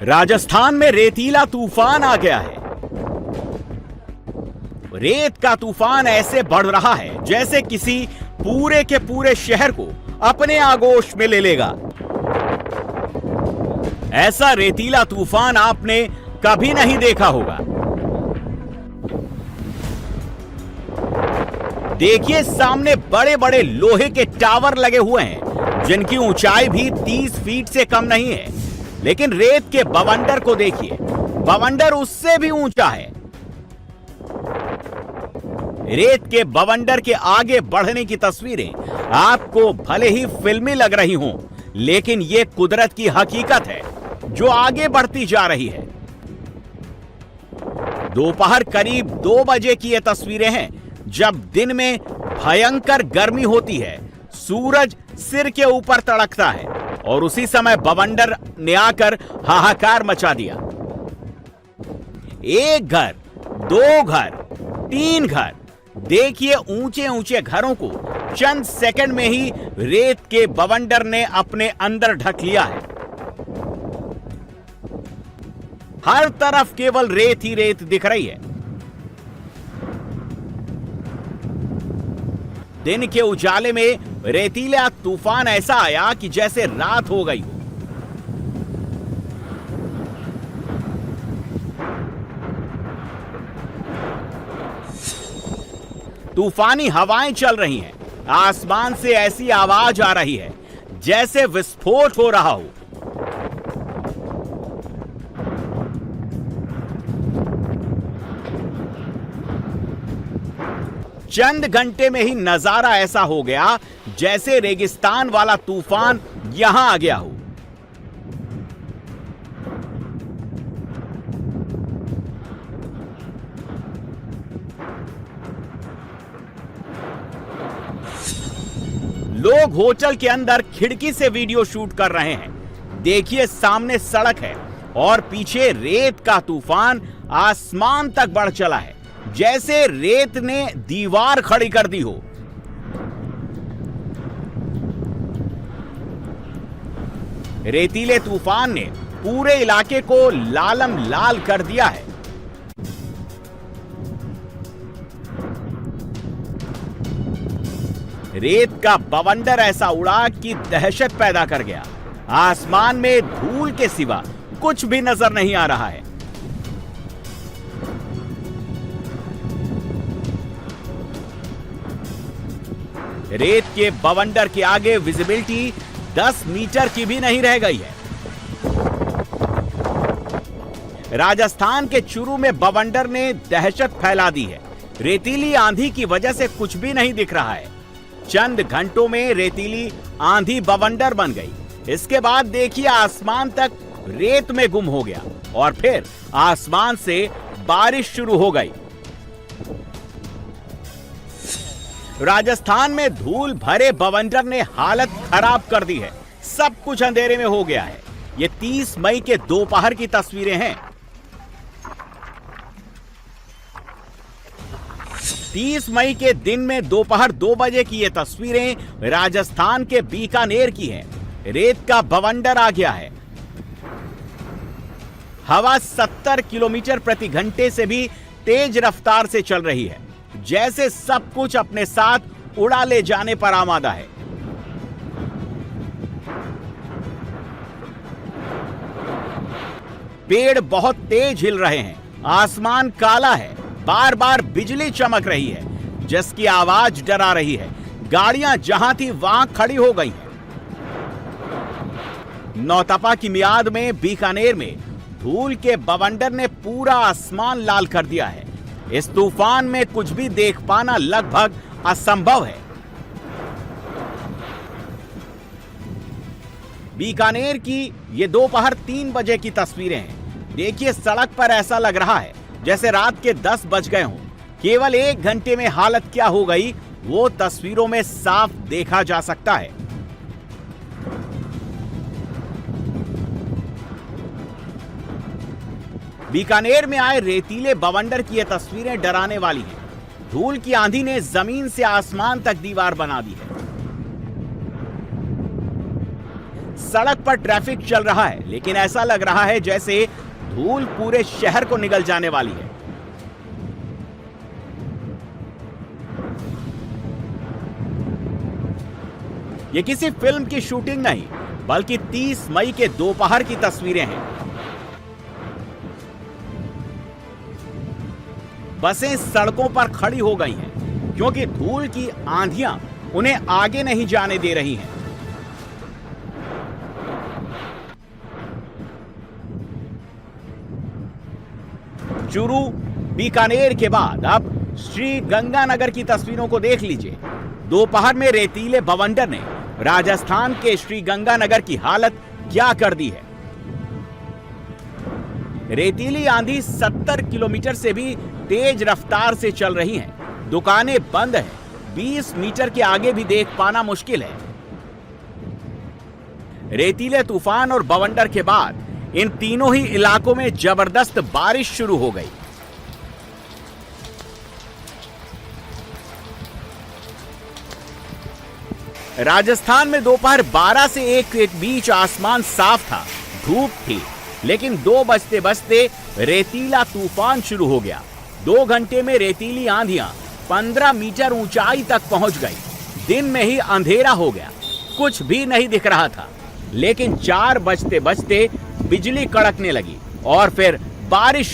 राजस्थान में रेतीला तूफान आ गया है। रेत का तूफान ऐसे बढ़ रहा है जैसे किसी पूरे के पूरे शहर को अपने आगोश में ले लेगा। ऐसा रेतीला तूफान आपने कभी नहीं देखा होगा। देखिए, सामने बड़े बड़े लोहे के टावर लगे हुए हैं जिनकी ऊंचाई भी 30 फीट से कम नहीं है। लेकिन रेत के बवंडर को देखिए, बवंडर उससे भी ऊंचा है। रेत के बवंडर के आगे बढ़ने की तस्वीरें आपको भले ही फिल्मी लग रही हों, लेकिन यह कुदरत की हकीकत है जो आगे बढ़ती जा रही है। दोपहर करीब 2 बजे की यह तस्वीरें हैं, जब दिन में भयंकर गर्मी होती है, सूरज सिर के ऊपर तड़कता है और उसी समय बवंडर ने आकर हाहाकार मचा दिया। 1 घर, 2 घर, 3 घर, देखिए ऊंचे ऊंचे घरों को चंद सेकंड में ही रेत के बवंडर ने अपने अंदर ढक लिया है। हर तरफ केवल रेत ही रेत दिख रही है। दिन के उजाले में रेतीला तूफान ऐसा आया कि जैसे रात हो गई हो। तूफानी हवाएं चल रही हैं। आसमान से ऐसी आवाज आ रही है जैसे विस्फोट हो रहा हो। चंद घंटे में ही नजारा ऐसा हो गया जैसे रेगिस्तान वाला तूफान यहां आ गया हो। लोग होटल के अंदर खिड़की से वीडियो शूट कर रहे हैं। देखिए, सामने सड़क है और पीछे रेत का तूफान आसमान तक बढ़ चला है, जैसे रेत ने दीवार खड़ी कर दी हो। रेतीले तूफान ने पूरे इलाके को लालम लाल कर दिया है। रेत का बवंडर ऐसा उड़ा कि दहशत पैदा कर गया। आसमान में धूल के सिवा कुछ भी नजर नहीं आ रहा है। रेत के बवंडर के आगे विजिबिलिटी 10 मीटर की भी नहीं रह गई है। राजस्थान के चूरू में बवंडर ने दहशत फैला दी है। रेतीली आंधी की वजह से कुछ भी नहीं दिख रहा है। चंद घंटों में रेतीली आंधी बवंडर बन गई। इसके बाद देखिए, आसमान तक रेत में गुम हो गया और फिर आसमान से बारिश शुरू हो गई। राजस्थान में धूल भरे बवंडर ने हालत खराब कर दी है। सब कुछ अंधेरे में हो गया है। ये 30 मई के दोपहर की तस्वीरें हैं। 30 मई के दिन में दोपहर 2 बजे की ये तस्वीरें राजस्थान के बीकानेर की हैं। रेत का बवंडर आ गया है। हवा 70 किलोमीटर प्रति घंटे से भी तेज रफ्तार से चल रही है, जैसे सब कुछ अपने साथ उड़ा ले जाने पर आमादा है। पेड़ बहुत तेज हिल रहे हैं। आसमान काला है। बार बार बिजली चमक रही है जिसकी आवाज डरा रही है। गाड़ियां जहां थी वहां खड़ी हो गई हैं। नौतपा की मियाद में बीकानेर में धूल के बवंडर ने पूरा आसमान लाल कर दिया है। इस तूफान में कुछ भी देख पाना लगभग असंभव है। बीकानेर की ये दोपहर 3 बजे की तस्वीरें हैं। देखिए, सड़क पर ऐसा लग रहा है जैसे रात के 10 बज गए हों। केवल 1 घंटे में हालत क्या हो गई वो तस्वीरों में साफ देखा जा सकता है। बीकानेर में आए रेतीले बवंडर की ये तस्वीरें डराने वाली हैं। धूल की आंधी ने जमीन से आसमान तक दीवार बना दी है। सड़क पर ट्रैफिक चल रहा है, लेकिन ऐसा लग रहा है जैसे धूल पूरे शहर को निगल जाने वाली है। ये किसी फिल्म की शूटिंग नहीं, बल्कि 30 मई के दोपहर की तस्वीरें हैं। बसें सड़कों पर खड़ी हो गई हैं, क्योंकि धूल की आंधियां उन्हें आगे नहीं जाने दे रही हैं। चूरू, बीकानेर के बाद अब श्री गंगानगर की तस्वीरों को देख लीजिए। दोपहर में रेतीले बवंडर ने राजस्थान के श्री गंगानगर की हालत क्या कर दी है। रेतीली आंधी 70 किलोमीटर से भी तेज रफ्तार से चल रही है। दुकानें बंद हैं, 20 मीटर के आगे भी देख पाना मुश्किल है। रेतीले तूफान और बवंडर के बाद इन तीनों ही इलाकों में जबरदस्त बारिश शुरू हो गई। राजस्थान में दोपहर 12 से 1 के बीच आसमान साफ था, धूप थी, लेकिन 2 बजते बजते रेतीला तूफान शुरू हो गया। 2 घंटे में रेतीली आंधियां 15 मीटर ऊंचाई तक पहुंच गई। दिन में ही अंधेरा हो गया, कुछ भी नहीं दिख रहा था। लेकिन 4 बजते बजते बिजली कड़कने लगी और फिर बारिश